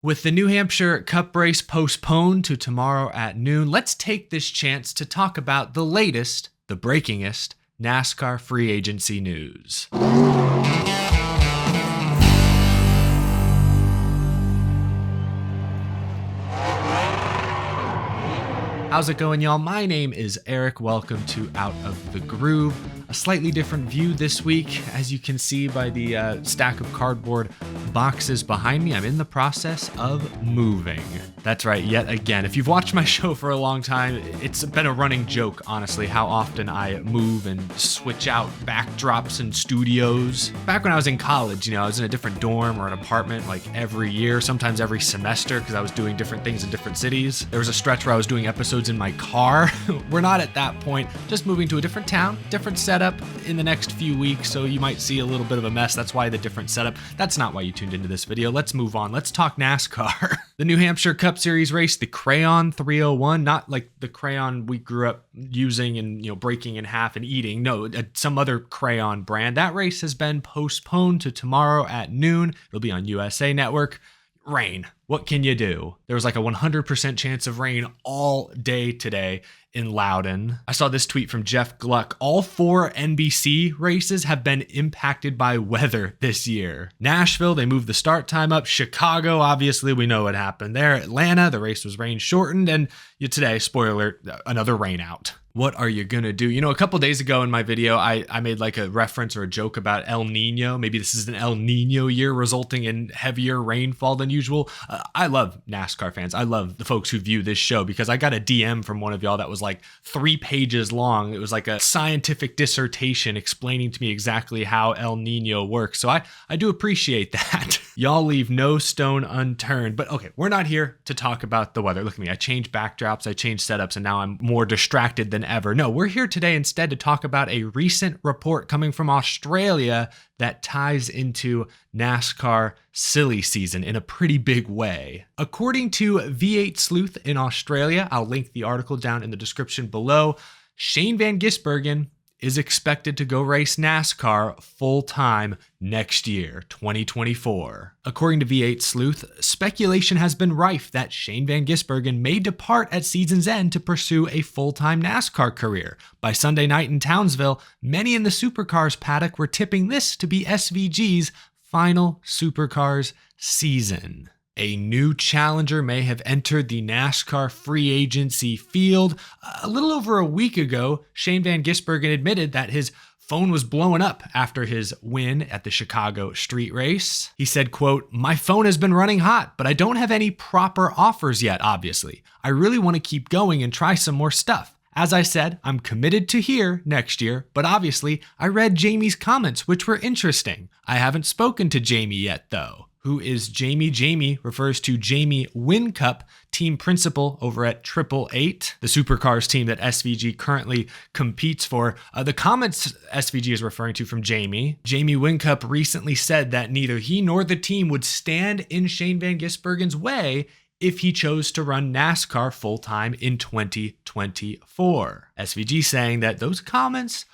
With the New Hampshire Cup race postponed to tomorrow at noon, let's take this chance to talk about the latest, the breakingest NASCAR free agency news. How's it going, y'all? My name is Eric. Welcome to Out of the Groove. A slightly different view this week. As you can see by the stack of cardboard boxes behind me, I'm in the process of moving. That's right, yet again. If you've watched my show for a long time, it's been a running joke, honestly, how often I move and switch out backdrops and studios. Back when I was in college, I was in a different dorm or an apartment like every year, sometimes every semester, because I was doing different things in different cities. There was a stretch where I was doing episodes in my car. We're not at that point, just moving to a different town, different setup in the next few weeks, so you might see a little bit of a mess. That's why the different setup. That's not why you tuned into this video. Let's move on. Let's talk NASCAR. The New Hampshire Cup Series race, the Crayon 301, not like the crayon we grew up using and breaking in half and eating. No, some other crayon brand. That race has been postponed to tomorrow at noon. It'll be on USA Network. Rain. What can you do? There was like a 100% chance of rain all day today in Loudon. I saw this tweet from Jeff Gluck. All 4 NBC races have been impacted by weather this year. Nashville, they moved the start time up. Chicago, obviously, we know what happened there. Atlanta, the race was rain shortened. And today, spoiler alert, another rain out. What are you gonna do? A couple days ago in my video, I made like a reference or a joke about El Nino. Maybe this is an El Nino year resulting in heavier rainfall than usual. I love NASCAR fans. I love the folks who view this show because I got a DM from one of y'all that was like 3 pages long. It was like a scientific dissertation explaining to me exactly how El Nino works. So I do appreciate that. Y'all leave no stone unturned. But okay, we're not here to talk about the weather. Look at me. I changed backdrops, I changed setups, and now I'm more distracted than ever. No, we're here today instead to talk about a recent report coming from Australia that ties into NASCAR silly season in a pretty big way. According to V8 Sleuth in Australia, I'll link the article down in the description below, Shane Van Gisbergen is expected to go race NASCAR full-time next year, 2024. According to V8 Sleuth, speculation has been rife that Shane Van Gisbergen may depart at season's end to pursue a full-time NASCAR career. By Sunday night in Townsville, many in the Supercars paddock were tipping this to be SVG's final Supercars season. A new challenger may have entered the NASCAR free agency field. A little over a week ago, Shane Van Gisbergen admitted that his phone was blowing up after his win at the Chicago street race. He said, quote, "My phone has been running hot, but I don't have any proper offers yet, obviously. I really want to keep going and try some more stuff. As I said, I'm committed to here next year, but obviously I read Jamie's comments, which were interesting. I haven't spoken to Jamie yet, though." Who is Jamie? Jamie refers to Jamie Whincup, team principal over at 888, the Supercars team that SVG currently competes for. The comments SVG is referring to from Jamie Whincup recently said that neither he nor the team would stand in Shane Van Gisbergen's way if he chose to run NASCAR full-time in 2024. SVG saying that those comments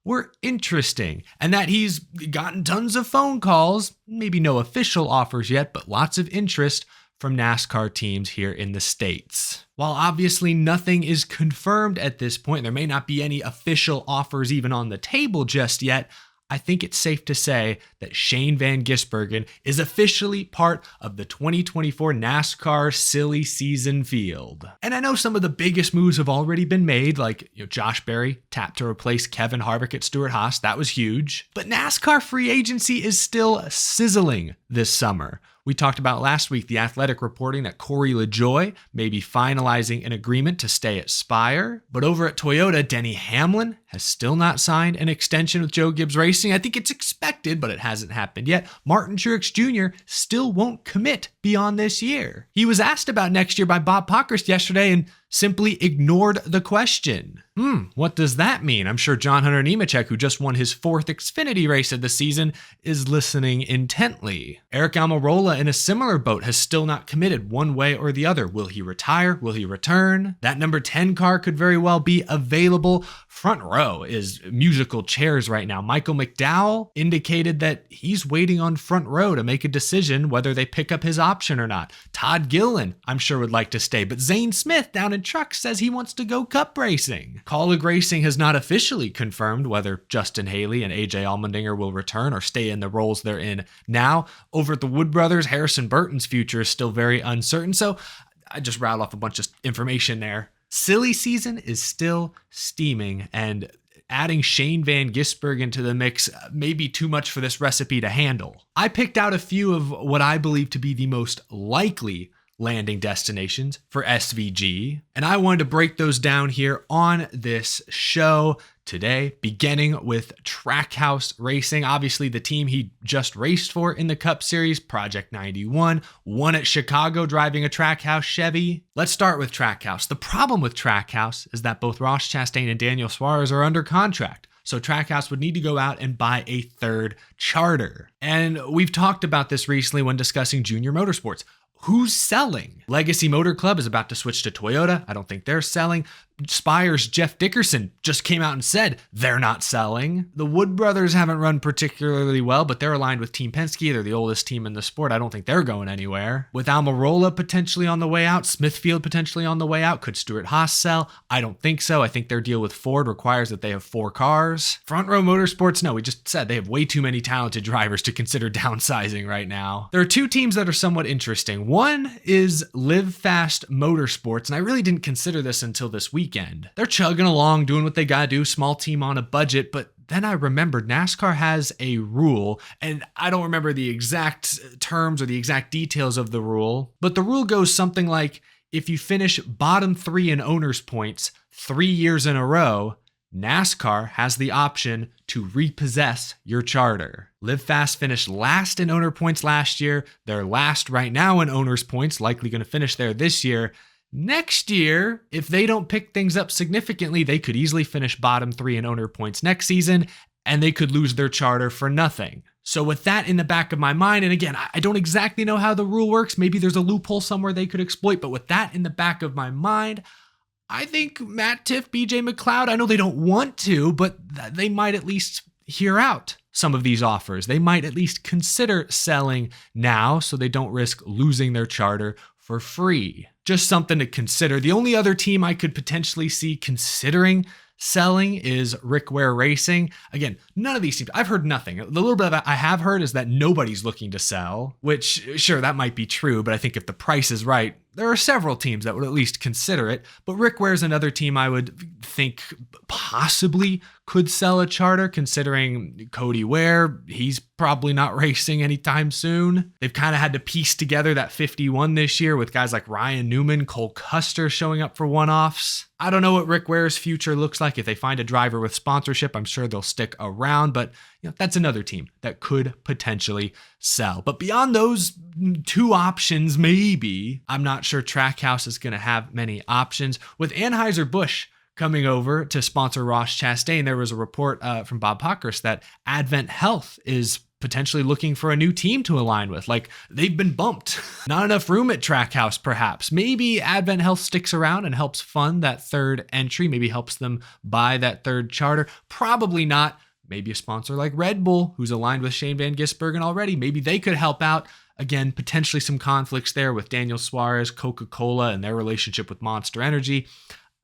were interesting and that he's gotten tons of phone calls, maybe no official offers yet, but lots of interest from NASCAR teams here in the States. While obviously nothing is confirmed at this point, there may not be any official offers even on the table just yet, I think it's safe to say that Shane Van Gisbergen is officially part of the 2024 NASCAR silly season field. And I know some of the biggest moves have already been made, like Josh Berry tapped to replace Kevin Harvick at Stewart-Haas. That was huge. But NASCAR free agency is still sizzling this summer. We talked about last week the Athletic reporting that Corey LaJoie may be finalizing an agreement to stay at Spire. But over at Toyota, Denny Hamlin has still not signed an extension with Joe Gibbs Racing. I think it's expected, but it hasn't happened yet. Martin Truex Jr. still won't commit beyond this year. He was asked about next year by Bob Pockrass yesterday, and simply ignored the question. What does that mean? I'm sure John Hunter Nemechek, who just won his 4th Xfinity race of the season, is listening intently. Eric Almirola, in a similar boat, has still not committed one way or the other. Will he retire? Will he return? That number 10 car could very well be available. Front row is musical chairs right now. Michael McDowell indicated that he's waiting on front row to make a decision whether they pick up his option or not. Todd Gilliland, I'm sure, would like to stay, but Zane Smith down in trucks says he wants to go cup racing. Kaulig Racing has not officially confirmed whether Justin Haley and AJ Allmendinger will return or stay in the roles they're in now. Over at the Wood Brothers, Harrison Burton's future is still very uncertain, so I just rattled off a bunch of information there. Silly season is still steaming, and adding Shane Van Gisbergen to the mix may be too much for this recipe to handle. I picked out a few of what I believe to be the most likely landing destinations for SVG, and I wanted to break those down here on this show today, beginning with Trackhouse Racing. Obviously, the team he just raced for in the Cup Series, Project 91, won at Chicago driving a Trackhouse Chevy. Let's start with Trackhouse. The problem with Trackhouse is that both Ross Chastain and Daniel Suarez are under contract. So Trackhouse would need to go out and buy a third charter. And we've talked about this recently when discussing Junior Motorsports. Who's selling? Legacy Motor Club is about to switch to Toyota. I don't think they're selling. Spire's Jeff Dickerson just came out and said they're not selling. The Wood Brothers haven't run particularly well, but they're aligned with Team Penske. They're the oldest team in the sport. I don't think they're going anywhere. With Almirola potentially on the way out, Smithfield potentially on the way out, could Stuart Haas sell? I don't think so. I think their deal with Ford requires that they have 4 cars. Front Row Motorsports, no, we just said they have way too many talented drivers to consider downsizing right now. There are 2 teams that are somewhat interesting. One is Live Fast Motorsports, and I really didn't consider this until this weekend. They're chugging along, doing what they gotta do, small team on a budget, but then I remembered NASCAR has a rule, and I don't remember the exact terms or the exact details of the rule, but the rule goes something like, if you finish bottom 3 in owners' points 3 years in a row, NASCAR has the option to repossess your charter. Live Fast finished last in owner points last year. They're last right now in owners' points, likely going to finish there this year. Next year, if they don't pick things up significantly, they could easily finish bottom 3 in owner points next season, and they could lose their charter for nothing. So with that in the back of my mind, and again, I don't exactly know how the rule works. Maybe there's a loophole somewhere they could exploit, but with that in the back of my mind, I think Matt Tiff, BJ McLeod, I know they don't want to, but they might at least hear out some of these offers. They might at least consider selling now so they don't risk losing their charter for free. Just something to consider. The only other team I could potentially see considering selling is Rick Ware Racing. Again, none of these teams, I've heard nothing. The little bit I have heard is that nobody's looking to sell, which sure, that might be true, but I think if the price is right, there are several teams that would at least consider it. But Rick Ware's another team I would think possibly could sell a charter, considering Cody Ware, he's probably not racing anytime soon. They've kind of had to piece together that 51 this year with guys like Ryan Newman, Cole Custer showing up for one-offs. I don't know what Rick Ware's future looks like. If they find a driver with sponsorship, I'm sure they'll stick around, but that's another team that could potentially sell. But beyond those 2 options, maybe, I'm not sure Trackhouse is going to have many options. With Anheuser-Busch coming over to sponsor Ross Chastain, there was a report from Bob Pockrass that Advent Health is potentially looking for a new team to align with. Like, they've been bumped. Not enough room at Trackhouse, perhaps. Maybe Advent Health sticks around and helps fund that third entry, maybe helps them buy that third charter. Probably not. Maybe a sponsor like Red Bull, who's aligned with Shane Van Gisbergen already. Maybe they could help out. Again, potentially some conflicts there with Daniel Suarez, Coca-Cola, and their relationship with Monster Energy.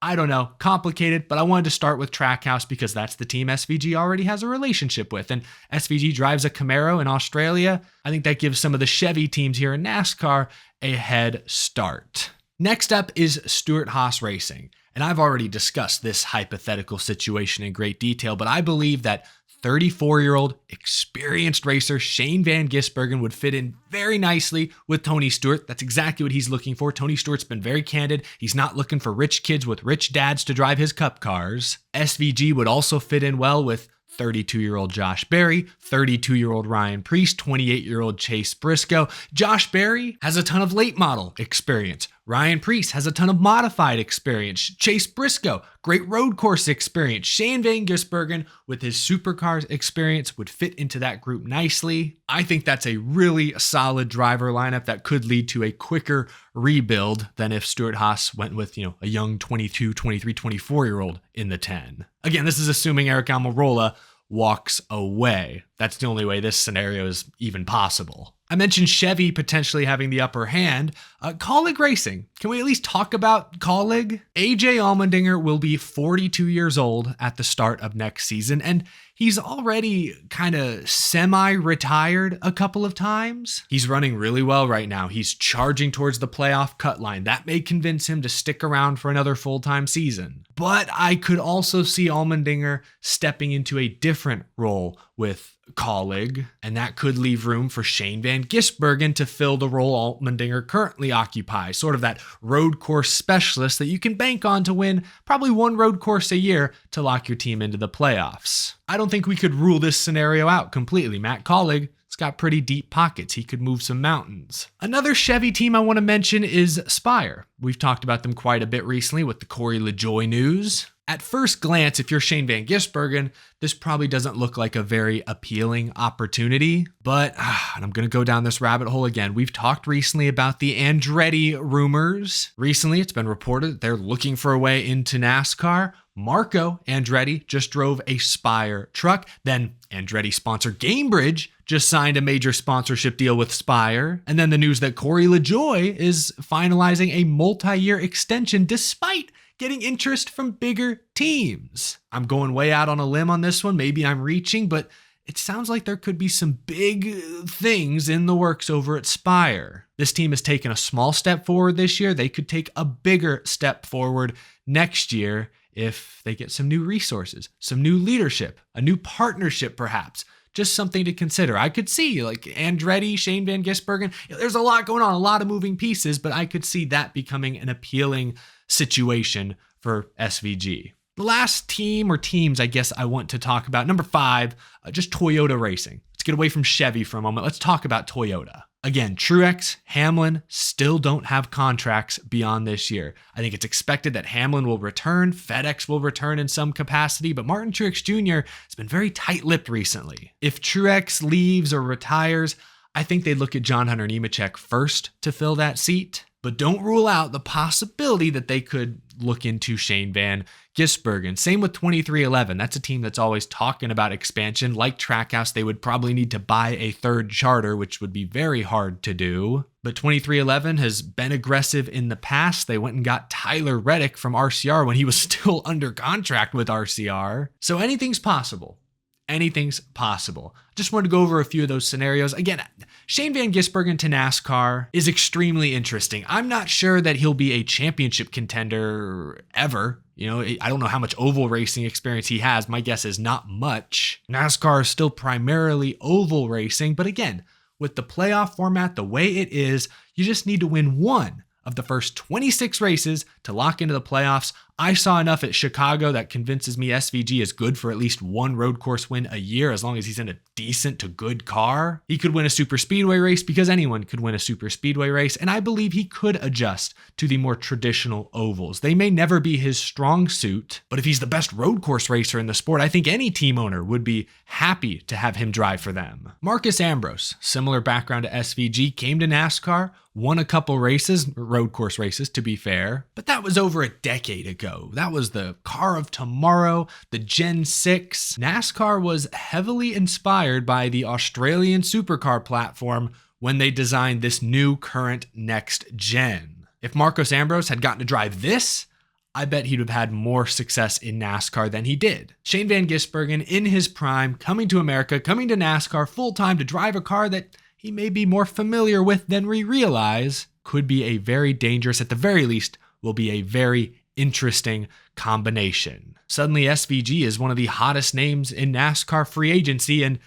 I don't know, complicated, but I wanted to start with Trackhouse because that's the team SVG already has a relationship with. And SVG drives a Camaro in Australia. I think that gives some of the Chevy teams here in NASCAR a head start. Next up is Stuart Haas Racing. And I've already discussed this hypothetical situation in great detail, but I believe that 34-year-old experienced racer Shane Van Gisbergen would fit in very nicely with Tony Stewart. That's exactly what he's looking for. Tony Stewart's been very candid. He's not looking for rich kids with rich dads to drive his cup cars. SVG would also fit in well with 32-year-old Josh Berry, 32-year-old Ryan Preece, 28-year-old Chase Briscoe. Josh Berry has a ton of late model experience. Ryan Preece has a ton of modified experience. Chase Briscoe, great road course experience. Shane Van Gisbergen, with his supercars experience, would fit into that group nicely. I think that's a really solid driver lineup that could lead to a quicker rebuild than if Stuart Haas went with, a young 22, 23, 24-year-old in the 10. Again, this is assuming Eric Almirola walks away. That's the only way this scenario is even possible. I mentioned Chevy potentially having the upper hand. Colleague Racing. Can we at least talk about Colleague? AJ Allmendinger will be 42 years old at the start of next season, and he's already kind of semi-retired a couple of times. He's running really well right now. He's charging towards the playoff cut line. That may convince him to stick around for another full-time season. But I could also see Allmendinger stepping into a different role with Colleague, and that could leave room for Shane Van Gisbergen to fill the role Allmendinger currently occupies, sort of that road course specialist that you can bank on to win probably one road course a year to lock your team into the playoffs. I don't think we could rule this scenario out completely. Matt Colleague has got pretty deep pockets. He could move some mountains. Another Chevy team I want to mention is Spire. We've talked about them quite a bit recently with the Corey LaJoie news. At first glance, if you're Shane Van Gisbergen, this probably doesn't look like a very appealing opportunity, but and I'm going to go down this rabbit hole again. We've talked recently about the Andretti rumors. Recently, it's been reported that they're looking for a way into NASCAR. Marco Andretti just drove a Spire truck. Then Andretti sponsor Gamebridge just signed a major sponsorship deal with Spire. And then the news that Corey LaJoie is finalizing a multi-year extension despite getting interest from bigger teams. I'm going way out on a limb on this one. Maybe I'm reaching, but it sounds like there could be some big things in the works over at Spire. This team has taken a small step forward this year. They could take a bigger step forward next year if they get some new resources, some new leadership, a new partnership perhaps. Just something to consider. I could see like Andretti, Shane Van Gisbergen. There's a lot going on, a lot of moving pieces, but I could see that becoming an appealing situation for SVG. The last team or teams I guess I want to talk about, number 5, just Toyota Racing. Let's get away from Chevy for a moment. Let's talk about Toyota. Again, Truex, Hamlin still don't have contracts beyond this year. I think it's expected that Hamlin will return, FedEx will return in some capacity, but Martin Truex Jr. has been very tight-lipped recently. If Truex leaves or retires, I think they'd look at John Hunter Nemechek first to fill that seat, but don't rule out the possibility that they could look into Shane Van Gisbergen. Same with 2311. That's a team that's always talking about expansion. Like Trackhouse, they would probably need to buy a third charter, which would be very hard to do. But 2311 has been aggressive in the past. They went and got Tyler Reddick from RCR when he was still under contract with RCR. So anything's possible. Anything's possible. Just wanted to go over a few of those scenarios. Again, Shane Van Gisbergen to NASCAR is extremely interesting. I'm not sure that he'll be a championship contender ever. I don't know how much oval racing experience he has. My guess is not much. NASCAR is still primarily oval racing, but again, with the playoff format the way it is, you just need to win one of the first 26 races to lock into the playoffs. I saw enough at Chicago that convinces me SVG is good for at least one road course win a year as long as he's in a decent to good car. He could win a super speedway race because anyone could win a super speedway race, and I believe he could adjust to the more traditional ovals. They may never be his strong suit, but if he's the best road course racer in the sport, I think any team owner would be happy to have him drive for them. Marcus Ambrose, similar background to SVG, came to NASCAR, won a couple races, road course races to be fair, but that was over a decade ago. That was the car of tomorrow, the Gen 6. NASCAR was heavily inspired by the Australian supercar platform when they designed this new current next gen. If Marcos Ambrose had gotten to drive this, I bet he'd have had more success in NASCAR than he did. Shane Van Gisbergen in his prime, coming to America, coming to NASCAR full-time to drive a car that he may be more familiar with than we realize, could be a very dangerous, at the very least, will be a very interesting combination. Suddenly SVG is one of the hottest names in NASCAR free agency, and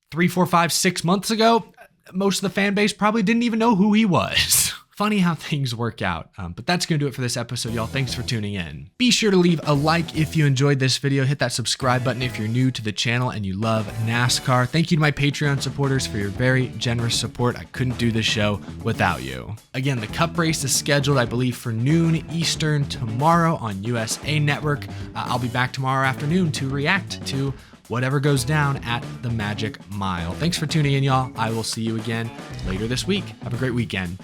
3, 4, 5, 6 months ago, most of the fan base probably didn't even know who he was. Funny how things work out. But that's going to do it for this episode, y'all. Thanks for tuning in. Be sure to leave a like if you enjoyed this video. Hit that subscribe button if you're new to the channel and you love NASCAR. Thank you to my Patreon supporters for your very generous support. I couldn't do this show without you. Again, the Cup race is scheduled, I believe, for noon Eastern tomorrow on USA Network. I'll be back tomorrow afternoon to react to whatever goes down at the Magic Mile. Thanks for tuning in, y'all. I will see you again later this week. Have a great weekend.